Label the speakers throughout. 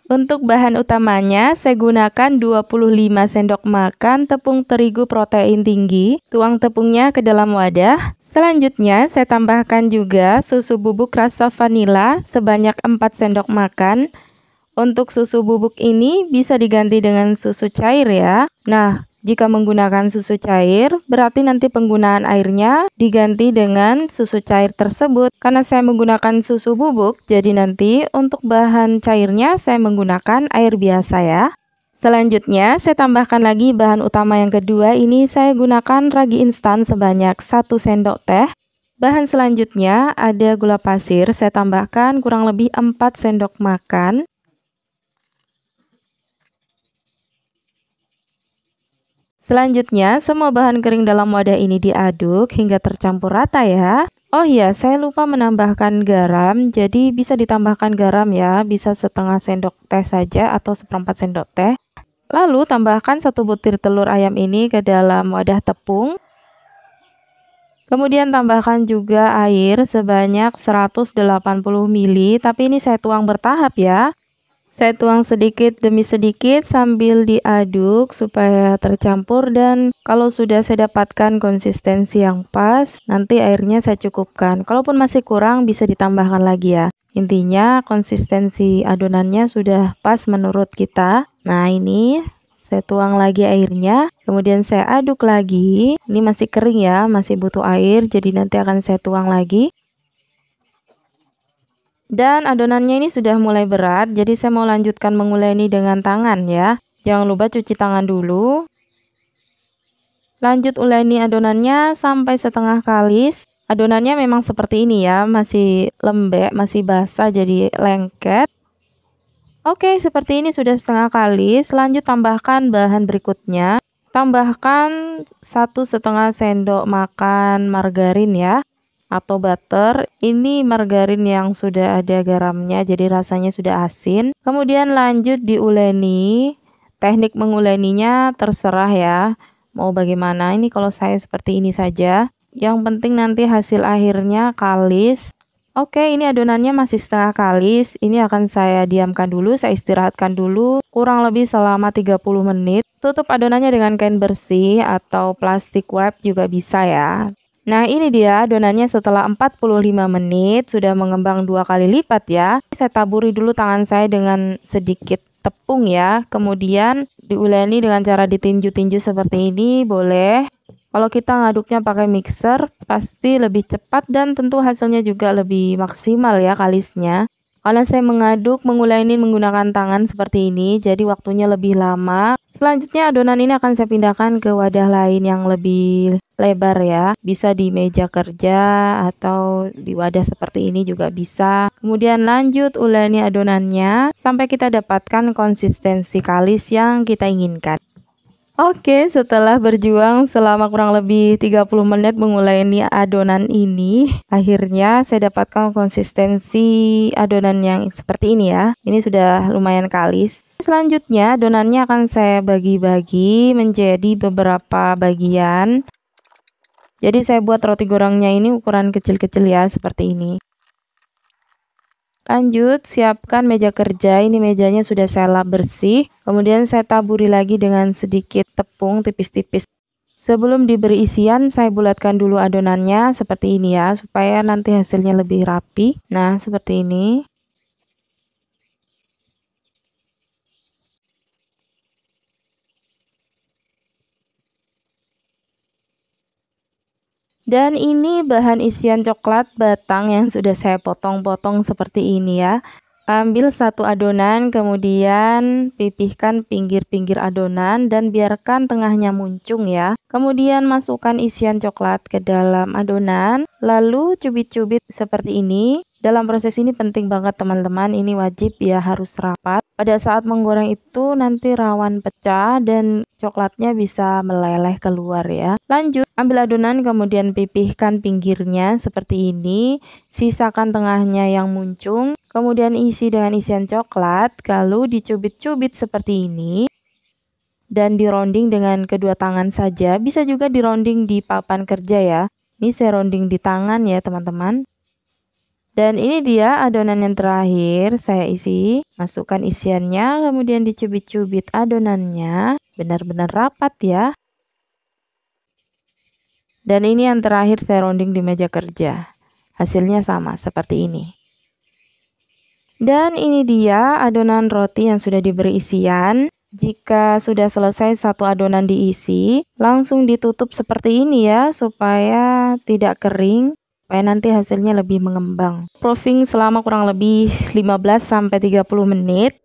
Speaker 1: Untuk bahan utamanya, saya gunakan 25 sendok makan tepung terigu protein tinggi. Tuang tepungnya ke dalam wadah. Selanjutnya, saya tambahkan juga susu bubuk rasa vanila sebanyak 4 sendok makan. Untuk susu bubuk ini bisa diganti dengan susu cair ya. Nah, jika menggunakan susu cair, berarti nanti penggunaan airnya diganti dengan susu cair tersebut. Karena saya menggunakan susu bubuk, jadi nanti untuk bahan cairnya saya menggunakan air biasa ya. Selanjutnya, saya tambahkan lagi bahan utama yang kedua. Ini saya gunakan ragi instan sebanyak 1 sendok teh. Bahan selanjutnya ada gula pasir, saya tambahkan kurang lebih 4 sendok makan. Selanjutnya, semua bahan kering dalam wadah ini diaduk hingga tercampur rata ya. Oh iya, saya lupa menambahkan garam, jadi bisa ditambahkan garam ya, bisa setengah sendok teh saja atau seperempat sendok teh. Lalu tambahkan 1 butir telur ayam ini ke dalam wadah tepung. Kemudian tambahkan juga air sebanyak 180 ml, tapi ini saya tuang bertahap ya. Saya tuang sedikit demi sedikit sambil diaduk supaya tercampur, dan kalau sudah saya dapatkan konsistensi yang pas, nanti airnya saya cukupkan. Kalaupun masih kurang bisa ditambahkan lagi ya. Intinya konsistensi adonannya sudah pas menurut kita. Nah, ini saya tuang lagi airnya, kemudian saya aduk lagi. Ini masih kering ya, masih butuh air, jadi nanti akan saya tuang lagi. Dan adonannya ini sudah mulai berat, jadi saya mau lanjutkan menguleni dengan tangan ya. Jangan lupa cuci tangan dulu. Lanjut uleni adonannya sampai setengah kalis. Adonannya memang seperti ini ya, masih lembek, masih basah jadi lengket. Oke, seperti ini sudah setengah kalis. Lanjut tambahkan bahan berikutnya. Tambahkan 1,5 sendok makan margarin ya, atau butter. Ini margarin yang sudah ada garamnya, jadi rasanya sudah asin. Kemudian lanjut diuleni. Teknik menguleninya terserah ya, mau bagaimana. Ini kalau saya seperti ini saja. Yang penting nanti hasil akhirnya kalis. Oke, ini adonannya masih setengah kalis. Ini akan saya diamkan dulu, saya istirahatkan dulu kurang lebih selama 30 menit. Tutup adonannya dengan kain bersih atau plastik wrap juga bisa ya. Nah, ini dia adonannya setelah 45 menit, sudah mengembang 2 kali lipat ya. Saya taburi dulu tangan saya dengan sedikit tepung ya. Kemudian diuleni dengan cara ditinju-tinju seperti ini, boleh. Kalau kita ngaduknya pakai mixer, pasti lebih cepat dan tentu hasilnya juga lebih maksimal ya kalisnya. Karena saya menguleni menggunakan tangan seperti ini, jadi waktunya lebih lama. Selanjutnya adonan ini akan saya pindahkan ke wadah lain yang lebih lebar ya. Bisa di meja kerja atau di wadah seperti ini juga bisa. Kemudian lanjut uleni adonannya sampai kita dapatkan konsistensi kalis yang kita inginkan. Oke, setelah berjuang selama kurang lebih 30 menit menguleni adonan ini, akhirnya saya dapatkan konsistensi adonan yang seperti ini ya. Ini sudah lumayan kalis. Selanjutnya adonannya akan saya bagi-bagi menjadi beberapa bagian. Jadi saya buat roti gorengnya ini ukuran kecil-kecil ya, seperti ini. Lanjut, siapkan meja kerja. Ini mejanya sudah saya lap bersih. Kemudian saya taburi lagi dengan sedikit tepung tipis-tipis. Sebelum diberi isian, saya bulatkan dulu adonannya seperti ini ya, supaya nanti hasilnya lebih rapi. Nah, seperti ini. Dan ini bahan isian coklat batang yang sudah saya potong-potong seperti ini ya. Ambil satu adonan, kemudian pipihkan pinggir-pinggir adonan dan biarkan tengahnya muncung ya. Kemudian masukkan isian coklat ke dalam adonan, lalu cubit-cubit seperti ini. Dalam proses ini penting banget teman-teman, ini wajib ya, harus rapat. Pada saat menggoreng itu nanti rawan pecah dan coklatnya bisa meleleh keluar ya. Lanjut, ambil adonan kemudian pipihkan pinggirnya seperti ini. Sisakan tengahnya yang muncung. Kemudian isi dengan isian coklat, lalu dicubit-cubit seperti ini. Dan dironding dengan kedua tangan saja, bisa juga dironding di papan kerja ya. Ini saya ronding di tangan ya teman-teman. Dan ini dia adonan yang terakhir saya isi. Masukkan isiannya, kemudian dicubit-cubit adonannya. Benar-benar rapat ya. Dan ini yang terakhir saya rounding di meja kerja. Hasilnya sama seperti ini. Dan ini dia adonan roti yang sudah diberi isian. Jika sudah selesai satu adonan diisi, langsung ditutup seperti ini ya, supaya tidak kering. Supaya nanti hasilnya lebih mengembang. Proofing selama kurang lebih 15-30 menit.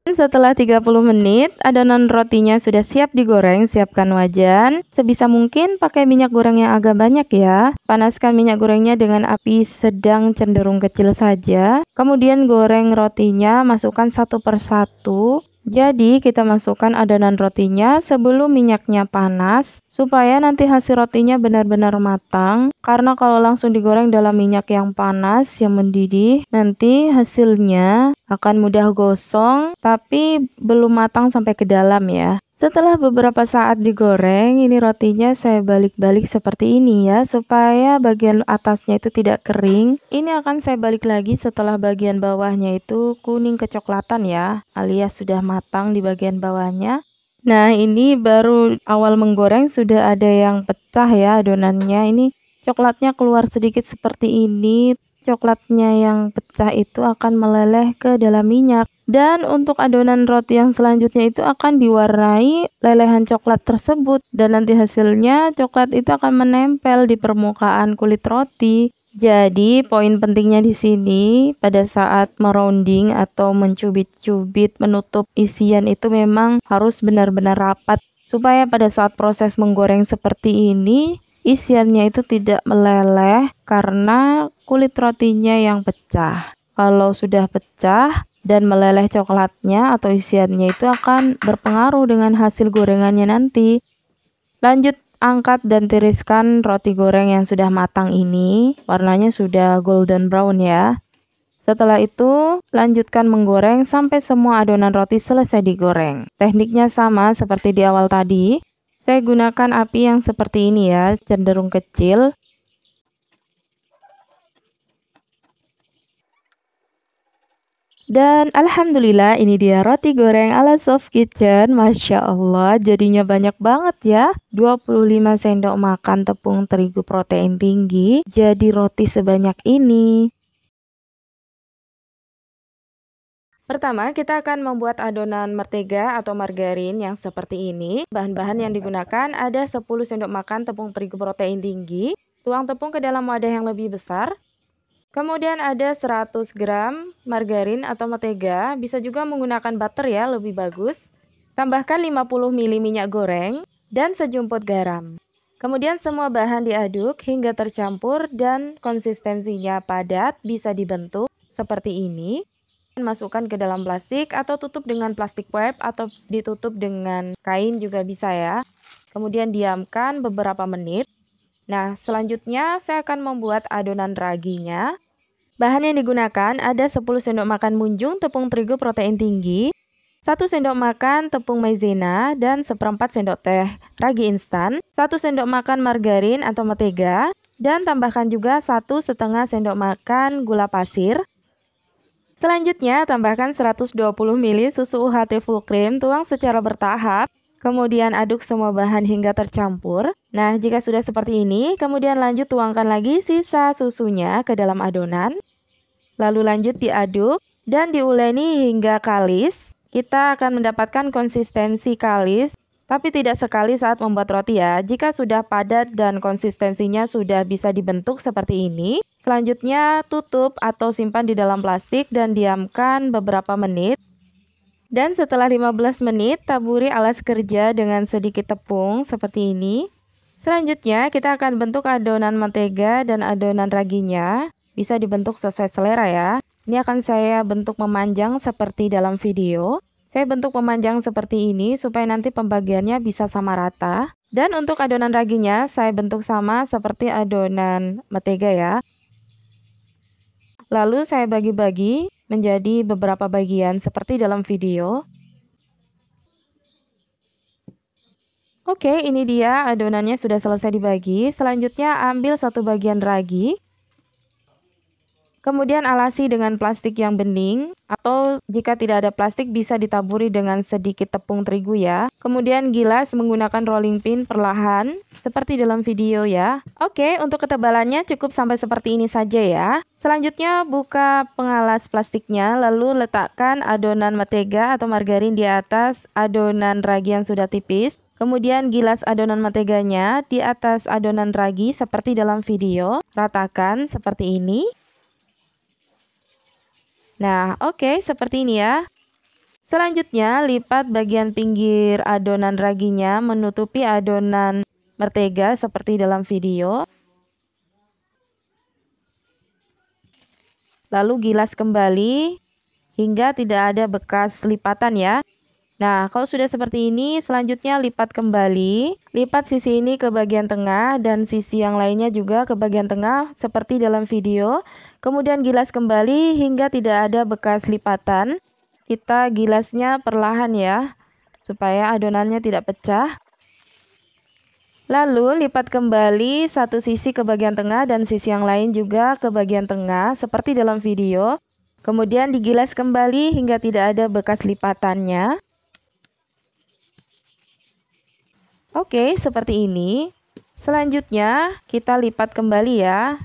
Speaker 1: Setelah 30 menit, adonan rotinya sudah siap digoreng. Siapkan wajan. Sebisa mungkin pakai minyak goreng yang agak banyak ya. Panaskan minyak gorengnya dengan api sedang cenderung kecil saja. Kemudian goreng rotinya, masukkan satu persatu. Jadi kita masukkan adonan rotinya sebelum minyaknya panas, supaya nanti hasil rotinya benar-benar matang. Karena kalau langsung digoreng dalam minyak yang panas, yang mendidih, nanti hasilnya akan mudah gosong, tapi belum matang sampai ke dalam ya. Setelah beberapa saat digoreng, ini rotinya saya balik-balik seperti ini ya, supaya bagian atasnya itu tidak kering. Ini akan saya balik lagi setelah bagian bawahnya itu kuning kecoklatan ya, alias sudah matang di bagian bawahnya. Nah, ini baru awal menggoreng sudah ada yang pecah ya adonannya. Ini coklatnya keluar sedikit seperti ini. Coklatnya yang pecah itu akan meleleh ke dalam minyak. Dan untuk adonan roti yang selanjutnya itu akan diwarnai lelehan coklat tersebut. Dan nanti hasilnya coklat itu akan menempel di permukaan kulit roti. Jadi poin pentingnya di sini pada saat merounding atau mencubit-cubit menutup isian itu memang harus benar-benar rapat. Supaya pada saat proses menggoreng seperti ini, isiannya itu tidak meleleh karena kulit rotinya yang pecah. Kalau sudah pecah dan meleleh coklatnya atau isiannya itu akan berpengaruh dengan hasil gorengannya nanti. Lanjut angkat dan tiriskan roti goreng yang sudah matang ini. Warnanya sudah golden brown ya. Setelah itu, lanjutkan menggoreng sampai semua adonan roti selesai digoreng. Tekniknya sama seperti di awal tadi. Saya gunakan api yang seperti ini ya, cenderung kecil. Dan alhamdulillah ini dia roti goreng ala Soft Kitchen. Masya Allah, jadinya banyak banget ya. 25 sendok makan tepung terigu protein tinggi. Jadi roti sebanyak ini. Pertama, kita akan membuat adonan mentega atau margarin yang seperti ini. Bahan-bahan yang digunakan ada 10 sendok makan tepung terigu protein tinggi. Tuang tepung ke dalam wadah yang lebih besar. Kemudian ada 100 gram margarin atau mentega. Bisa juga menggunakan butter ya, lebih bagus. Tambahkan 50 ml minyak goreng dan sejumput garam. Kemudian semua bahan diaduk hingga tercampur dan konsistensinya padat, bisa dibentuk seperti ini. Masukkan ke dalam plastik atau tutup dengan plastik wrap atau ditutup dengan kain juga bisa ya. Kemudian diamkan beberapa menit. Nah, selanjutnya saya akan membuat adonan raginya. Bahan yang digunakan ada 10 sendok makan munjung tepung terigu protein tinggi, 1 sendok makan tepung maizena dan seperempat sendok teh ragi instan, 1 sendok makan margarin atau mentega, dan tambahkan juga 1,5 sendok makan gula pasir. Selanjutnya, tambahkan 120 ml susu UHT full cream, tuang secara bertahap. Kemudian aduk semua bahan hingga tercampur. Nah, jika sudah seperti ini, kemudian lanjut tuangkan lagi sisa susunya ke dalam adonan. Lalu lanjut diaduk dan diuleni hingga kalis. Kita akan mendapatkan konsistensi kalis, tapi tidak sekali saat membuat roti ya. Jika sudah padat dan konsistensinya sudah bisa dibentuk seperti ini, selanjutnya tutup atau simpan di dalam plastik dan diamkan beberapa menit. Dan setelah 15 menit, taburi alas kerja dengan sedikit tepung seperti ini. Selanjutnya, kita akan bentuk adonan mentega dan adonan raginya. Bisa dibentuk sesuai selera ya. Ini akan saya bentuk memanjang seperti dalam video. Saya bentuk memanjang seperti ini supaya nanti pembagiannya bisa sama rata. Dan untuk adonan raginya, saya bentuk sama seperti adonan mentega ya. Lalu saya bagi-bagi menjadi beberapa bagian seperti dalam video. Oke, ini dia adonannya sudah selesai dibagi. Selanjutnya ambil satu bagian ragi. Kemudian alasi dengan plastik yang bening, atau jika tidak ada plastik bisa ditaburi dengan sedikit tepung terigu ya. Kemudian gilas menggunakan rolling pin perlahan, seperti dalam video ya. Oke, untuk ketebalannya cukup sampai seperti ini saja ya. Selanjutnya buka pengalas plastiknya, lalu letakkan adonan mentega atau margarin di atas adonan ragi yang sudah tipis. Kemudian gilas adonan menteganya di atas adonan ragi seperti dalam video. Ratakan seperti ini. Nah, oke, seperti ini ya. Selanjutnya, lipat bagian pinggir adonan raginya menutupi adonan mentega seperti dalam video. Lalu gilas kembali hingga tidak ada bekas lipatan ya. Nah, kalau sudah seperti ini, selanjutnya lipat kembali. Lipat sisi ini ke bagian tengah dan sisi yang lainnya juga ke bagian tengah seperti dalam video. Kemudian gilas kembali hingga tidak ada bekas lipatan. Kita gilasnya perlahan ya, supaya adonannya tidak pecah. Lalu lipat kembali satu sisi ke bagian tengah dan sisi yang lain juga ke bagian tengah seperti dalam video. Kemudian digilas kembali hingga tidak ada bekas lipatannya. Oke, seperti ini. Selanjutnya kita lipat kembali ya.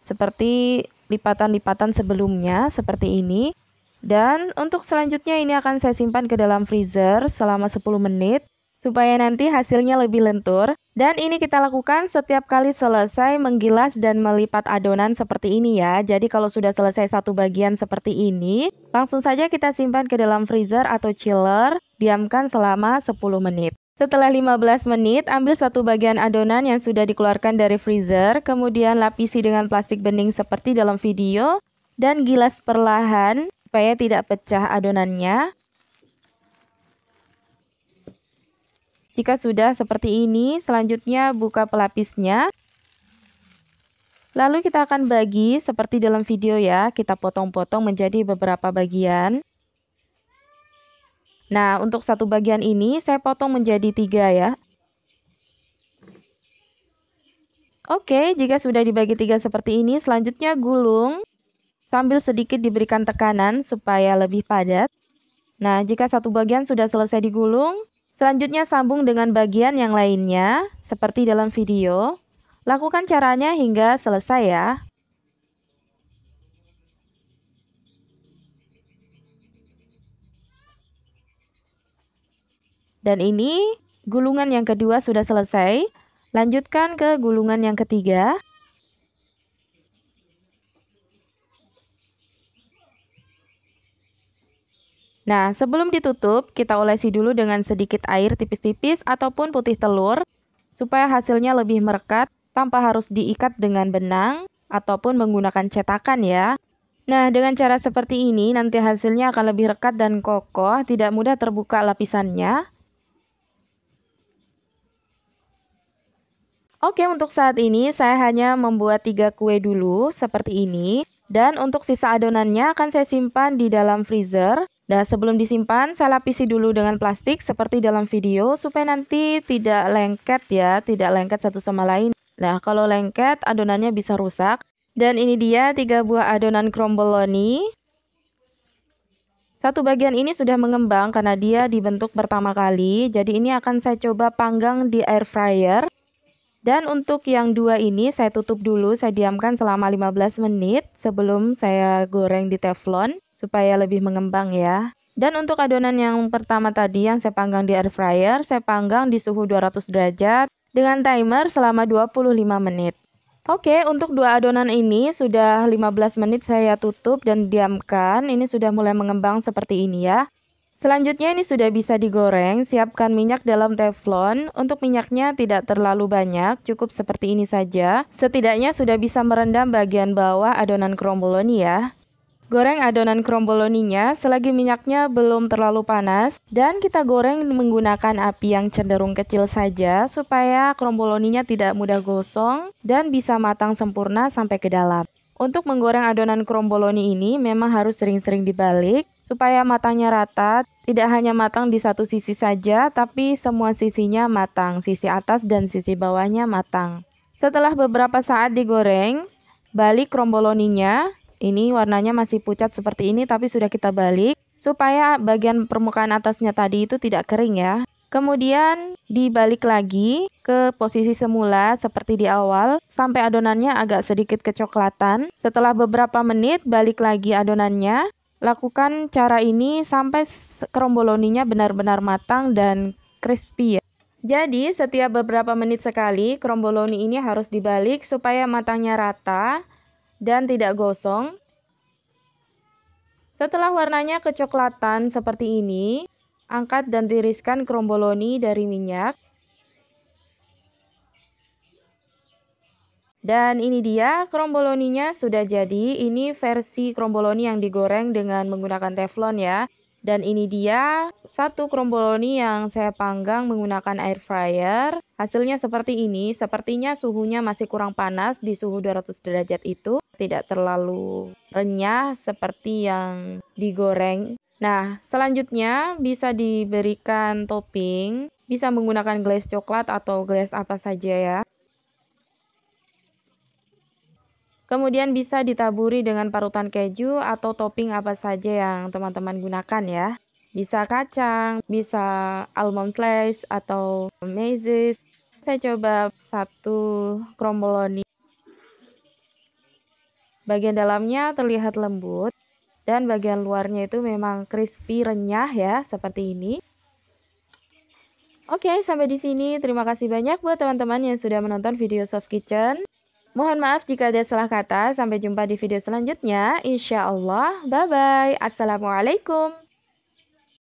Speaker 1: Seperti lipatan-lipatan sebelumnya, seperti ini. Dan untuk selanjutnya ini akan saya simpan ke dalam freezer selama 10 menit. Supaya nanti hasilnya lebih lentur. Dan ini kita lakukan setiap kali selesai menggilas dan melipat adonan seperti ini ya. Jadi kalau sudah selesai satu bagian seperti ini, langsung saja kita simpan ke dalam freezer atau chiller. Diamkan selama 10 menit. Setelah 15 menit, ambil satu bagian adonan yang sudah dikeluarkan dari freezer, kemudian lapisi dengan plastik bening seperti dalam video, dan gilas perlahan supaya tidak pecah adonannya. Jika sudah seperti ini, selanjutnya buka pelapisnya. Lalu kita akan bagi seperti dalam video ya, kita potong-potong menjadi beberapa bagian. Nah, untuk satu bagian ini saya potong menjadi 3 ya. Oke, jika sudah dibagi 3 seperti ini, selanjutnya gulung sambil sedikit diberikan tekanan supaya lebih padat. Nah, jika satu bagian sudah selesai digulung, selanjutnya sambung dengan bagian yang lainnya, seperti dalam video. Lakukan caranya hingga selesai ya. Dan ini gulungan yang kedua sudah selesai. Lanjutkan ke gulungan yang ketiga. Nah, sebelum ditutup, kita olesi dulu dengan sedikit air tipis-tipis ataupun putih telur, supaya hasilnya lebih merekat tanpa harus diikat dengan benang ataupun menggunakan cetakan ya. Nah, dengan cara seperti ini nanti hasilnya akan lebih rekat dan kokoh, tidak mudah terbuka lapisannya. Oke, untuk saat ini saya hanya membuat 3 kue dulu seperti ini. Dan untuk sisa adonannya akan saya simpan di dalam freezer. Dan sebelum disimpan, saya lapisi dulu dengan plastik seperti dalam video supaya nanti tidak lengket ya, tidak lengket satu sama lain. Nah, kalau lengket adonannya bisa rusak. Dan ini dia 3 buah adonan crumboloni. Satu bagian ini sudah mengembang karena dia dibentuk pertama kali. Jadi ini akan saya coba panggang di air fryer. Dan untuk yang 2 ini saya tutup dulu, saya diamkan selama 15 menit sebelum saya goreng di teflon supaya lebih mengembang ya. Dan untuk adonan yang pertama tadi yang saya panggang di air fryer, saya panggang di suhu 200 derajat dengan timer selama 25 menit. Oke, untuk 2 adonan ini sudah 15 menit saya tutup dan diamkan. Ini sudah mulai mengembang seperti ini ya. Selanjutnya ini sudah bisa digoreng, siapkan minyak dalam teflon. Untuk minyaknya tidak terlalu banyak, cukup seperti ini saja. Setidaknya sudah bisa merendam bagian bawah adonan crumboloni ya. Goreng adonan crumboloninya selagi minyaknya belum terlalu panas. Dan kita goreng menggunakan api yang cenderung kecil saja supaya crumboloninya tidak mudah gosong dan bisa matang sempurna sampai ke dalam. Untuk menggoreng adonan crumboloni ini memang harus sering-sering dibalik supaya matangnya rata, tidak hanya matang di satu sisi saja, tapi semua sisinya matang, sisi atas dan sisi bawahnya matang. Setelah beberapa saat digoreng, balik kromboloninya. Ini warnanya masih pucat seperti ini, tapi sudah kita balik supaya bagian permukaan atasnya tadi itu tidak kering ya. Kemudian dibalik lagi ke posisi semula seperti di awal sampai adonannya agak sedikit kecoklatan. Setelah beberapa menit balik lagi adonannya. Lakukan cara ini sampai kromboloninya benar-benar matang dan crispy ya. Jadi setiap beberapa menit sekali kromboloni ini harus dibalik supaya matangnya rata dan tidak gosong. Setelah warnanya kecoklatan seperti ini, angkat dan tiriskan kromboloni dari minyak. Dan ini dia kromboloninya sudah jadi. Ini versi kromboloni yang digoreng dengan menggunakan teflon ya. Dan ini dia satu kromboloni yang saya panggang menggunakan air fryer. Hasilnya seperti ini. Sepertinya suhunya masih kurang panas di suhu 200 derajat itu. Tidak terlalu renyah seperti yang digoreng. Nah, selanjutnya bisa diberikan topping. Bisa menggunakan glaze coklat atau glaze apa saja ya. Kemudian bisa ditaburi dengan parutan keju atau topping apa saja yang teman-teman gunakan ya. Bisa kacang, bisa almond slice atau meizes. Saya coba satu kromboloni. Bagian dalamnya terlihat lembut dan bagian luarnya itu memang crispy renyah ya, seperti ini. Oke, sampai di sini. Terima kasih banyak buat teman-teman yang sudah menonton video Soft Kitchen. Mohon maaf jika ada salah kata. Sampai jumpa di video selanjutnya. Insya Allah. Bye-bye. Assalamualaikum.